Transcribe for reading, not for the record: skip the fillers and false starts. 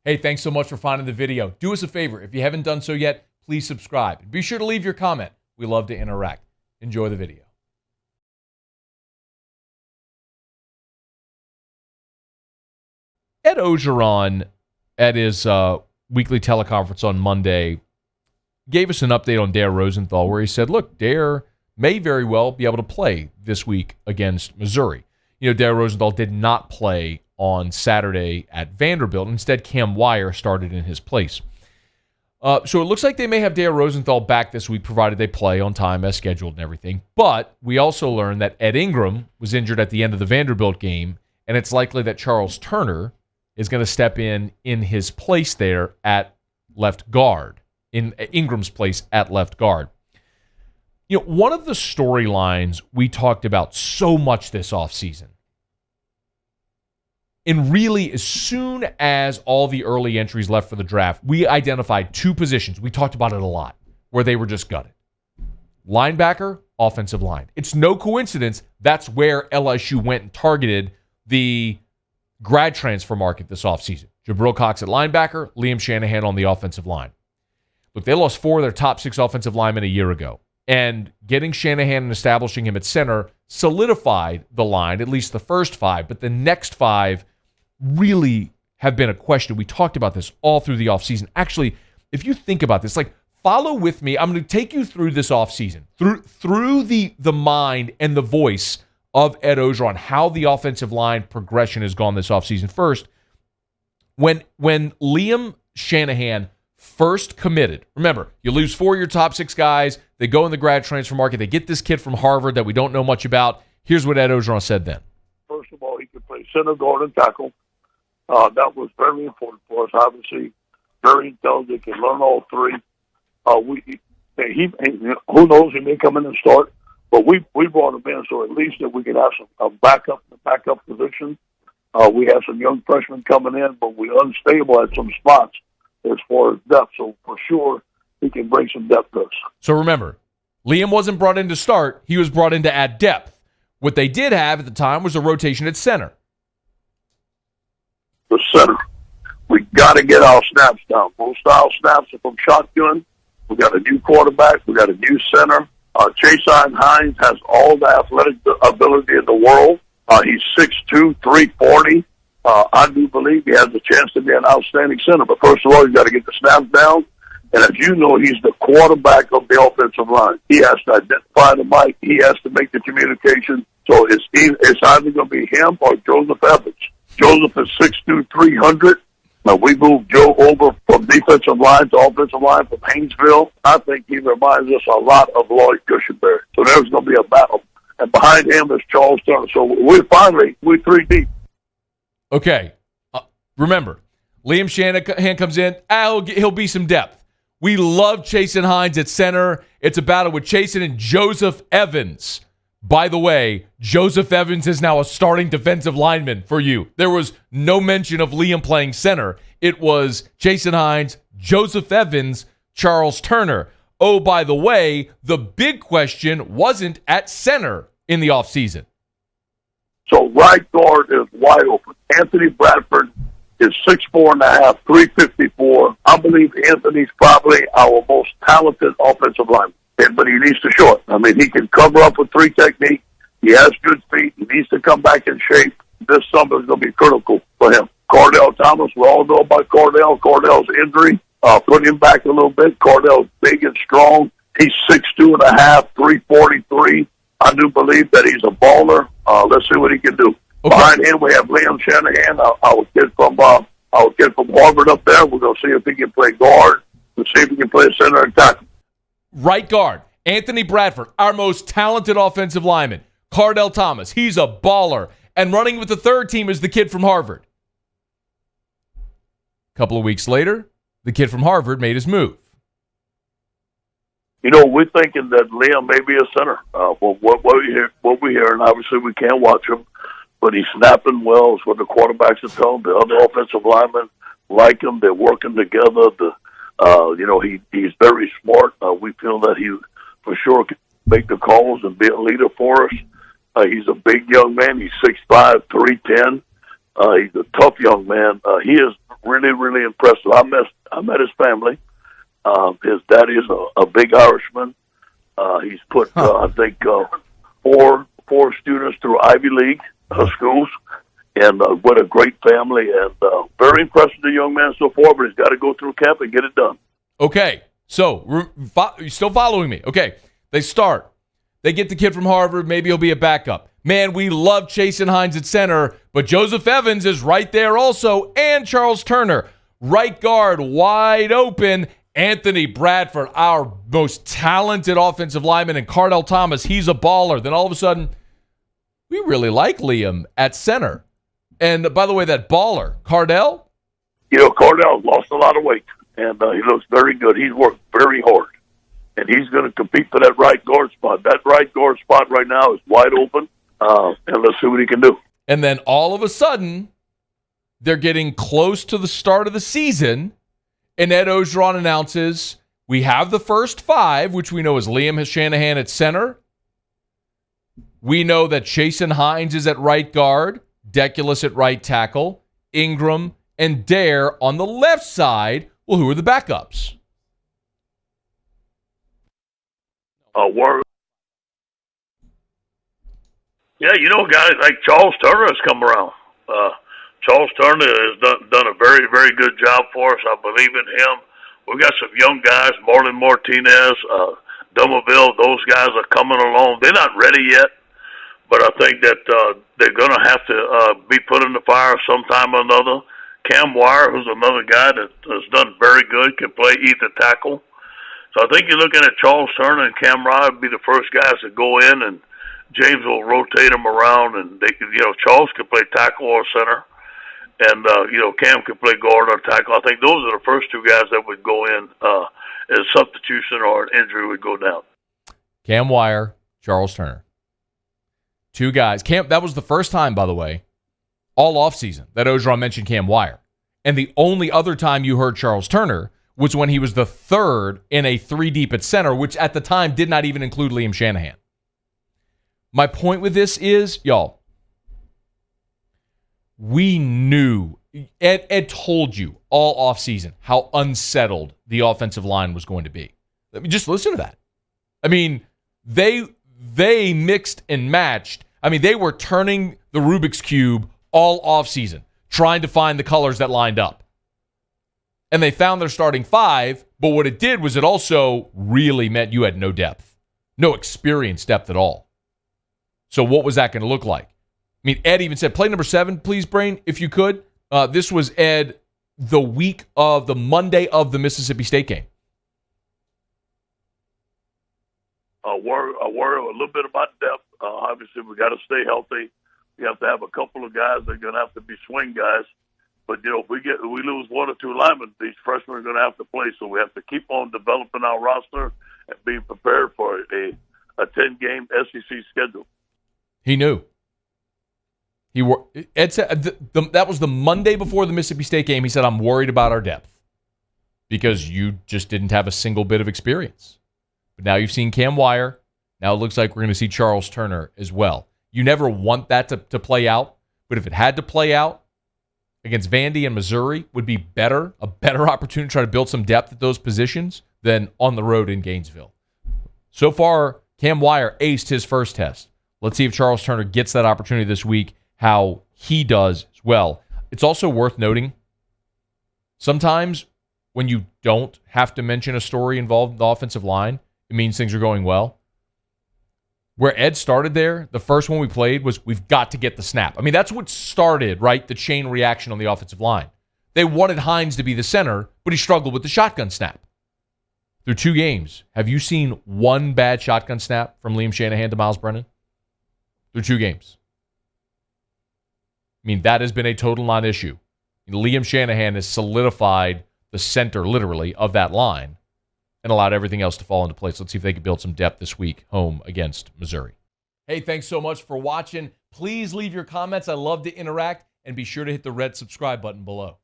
Hey, thanks so much for finding the video. Do us a favor. If you haven't done so yet, please subscribe. And be sure to leave your comment. We love to interact. Enjoy the video. Ed Orgeron, at his weekly teleconference on Monday, gave us an update on Dare Rosenthal, where he said, look, Dare may very well be able to play this week against Missouri. You know, Dare Rosenthal did not play on Saturday at Vanderbilt. Instead, Cam Wire started in his place. So it looks like they may have Dare Rosenthal back this week, provided they play on time as scheduled and everything. But we also learned that Ed Ingram was injured at the end of the Vanderbilt game, and it's likely that Charles Turner is going to step in his place there at left guard, in Ingram's place at left guard. You know, one of the storylines we talked about so much this offseason, and really as soon as all the early entries left for the draft, we identified two positions. We talked about it a lot, where they were just gutted. Linebacker, offensive line. It's no coincidence that's where LSU went and targeted the grad transfer market this offseason. Jabril Cox at linebacker, Liam Shanahan on the offensive line. Look, they lost 4 of their top 6 offensive linemen a year ago. And getting Shanahan and establishing him at center solidified the line, at least the first 5. But the next 5 really have been a question. We talked about this all through the offseason. Actually, if you think about this, like, follow with me. I'm going to take you through this offseason, through the mind and the voice of Ed Orgeron, how the offensive line progression has gone this offseason. First, when Liam Shanahan first committed, remember, you lose 4 of your top 6 guys, they go in the grad transfer market, they get this kid from Harvard that we don't know much about. Here's what Ed Orgeron said then. First of all, he could play center, guard, and tackle. That was very important for us. Obviously, very intelligent, can learn all 3. Who knows, he may come in and start, but we brought him in so at least that we could have some backup position. We have some young freshmen coming in, but we're unstable at some spots as far as depth. So for sure, he can bring some depth to us. So remember, Liam wasn't brought in to start. He was brought in to add depth. What they did have at the time was a rotation at center. The center. We got to get our snaps down. Most of our snaps are from shotgun. We got a new quarterback. We got a new center. Jason Hines has all the athletic ability in the world. He's 6'2", 340. I do believe he has a chance to be an outstanding center. But first of all, you got to get the snaps down. And as you know, he's the quarterback of the offensive line. He has to identify the mic. He has to make the communication. So it's either going to be him or Joseph Evans. Joseph is 6'2", 300. Now, we moved Joe over from defensive line to offensive line from Haynesville. I think he reminds us a lot of Lloyd Cushenberry. So there's going to be a battle. And behind him is Charles Turner. So we're 3 deep. Okay. Remember, Liam Shanahan comes in. He'll be some depth. We love Chasen Hines at center. It's a battle with Chasen and Joseph Evans. By the way, Joseph Evans is now a starting defensive lineman for you. There was no mention of Liam playing center. It was Chasen Hines, Joseph Evans, Charles Turner. Oh, by the way, the big question wasn't at center in the offseason. So right guard is wide open. Anthony Bradford is 6'4.5", 354. I believe Anthony's probably our most talented offensive lineman. But he needs to show it. I mean, he can cover up with 3 technique. He has good feet. He needs to come back in shape. This summer is going to be critical for him. Cardell Thomas, we all know about Cardell. Cardell's injury put him back a little bit. Cardell's big and strong. He's 6'2.5", 343. I do believe that he's a baller. Let's see what he can do. Okay. Behind him, we have Liam Shanahan, our kid from Harvard up there. We're going to see if he can play guard. We'll see if he can play center and tackle. Right guard, Anthony Bradford, our most talented offensive lineman. Cardell Thomas, he's a baller. And running with the third team is the kid from Harvard. A couple of weeks later, the kid from Harvard made his move. You know, we're thinking that Liam may be a center. What we hear, and obviously we can't watch him, but he's snapping well. Is what the quarterbacks are telling. The other offensive linemen like him. They're working together. He's very smart. We feel that he for sure can make the calls and be a leader for us. He's a big young man. He's 6'5", 310. He's a tough young man. He is really, really impressive. I met his family. His daddy is a big Irishman. He's put, I think, four students through Ivy League schools, and what a great family, and very impressive, the young man so far, but he's got to go through camp and get it done. Okay, so you're still following me. Okay, they start. They get the kid from Harvard. Maybe he'll be a backup. Man, we love Chasen Hines at center, but Joseph Evans is right there also, and Charles Turner. Right guard, wide open. Anthony Bradford, our most talented offensive lineman, and Cardell Thomas, he's a baller. Then all of a sudden, we really like Liam at center. And by the way, that baller, Cardell? Cardell lost a lot of weight, and he looks very good. He's worked very hard, and he's going to compete for that right guard spot. That right guard spot right now is wide open, and let's see what he can do. And then all of a sudden, they're getting close to the start of the season, and Ed Orgeron announces, we have the first five, which we know is Liam Shanahan at center. We know that Chasen Hines is at right guard, Deculus at right tackle, Ingram and Dare on the left side. Well, who are the backups? Yeah, guys like Charles Turner has come around. Charles Turner has done a very, very good job for us. I believe in him. We've got some young guys, Marlon Martinez, Dumerville. Those guys are coming along. They're not ready yet, but I think that they're going to have to be put in the fire sometime or another. Cam Wire, who's another guy that has done very good, can play either tackle. So I think you're looking at Charles Turner and Cam Wire be the first guys to go in, and James will rotate them around, and they can, Charles can play tackle or center. And, Cam can play guard or tackle. I think those are the first two guys that would go in as substitution or an injury would go down. Cam Wire, Charles Turner. Two guys. That was the first time, by the way, all offseason that Orgeron mentioned Cam Wire. And the only other time you heard Charles Turner was when he was the third in a three deep at center, which at the time did not even include Liam Shanahan. My point with this is, y'all, we knew, Ed told you all offseason how unsettled the offensive line was going to be. Just listen to that. I mean, they mixed and matched. I mean, they were turning the Rubik's Cube all offseason, trying to find the colors that lined up. And they found their starting five, but what it did was it also really meant you had no depth, no experience depth at all. So what was that going to look like? I mean, Ed even said, play number 7, please, Brain, if you could. This was Ed the Monday of the Mississippi State game. I worry a little bit about depth. Obviously, we got to stay healthy. We have to have a couple of guys that are going to have to be swing guys. But, if we lose one or two linemen, these freshmen are going to have to play. So we have to keep on developing our roster and being prepared for a 10-game SEC schedule. He knew. Ed said that was the Monday before the Mississippi State game. He said, I'm worried about our depth because you just didn't have a single bit of experience. But now you've seen Cam Wire. Now it looks like we're going to see Charles Turner as well. You never want that to play out, but if it had to play out against Vandy and Missouri, would be a better opportunity to try to build some depth at those positions than on the road in Gainesville. So far, Cam Wire aced his first test. Let's see if Charles Turner gets that opportunity this week, how he does as well. It's also worth noting, sometimes when you don't have to mention a story involved the offensive line, it means things are going well. Where Ed started there, the first one we played was, we've got to get the snap. I mean, that's what started, right, the chain reaction on the offensive line. They wanted Hines to be the center, but he struggled with the shotgun snap. Through 2 games, have you seen one bad shotgun snap from Liam Shanahan to Miles Brennan? Through 2 games. I mean, that has been a total non-issue. Liam Shanahan has solidified the center, literally, of that line and allowed everything else to fall into place. Let's see if they can build some depth this week home against Missouri. Hey, thanks so much for watching. Please leave your comments. I love to interact, and be sure to hit the red subscribe button below.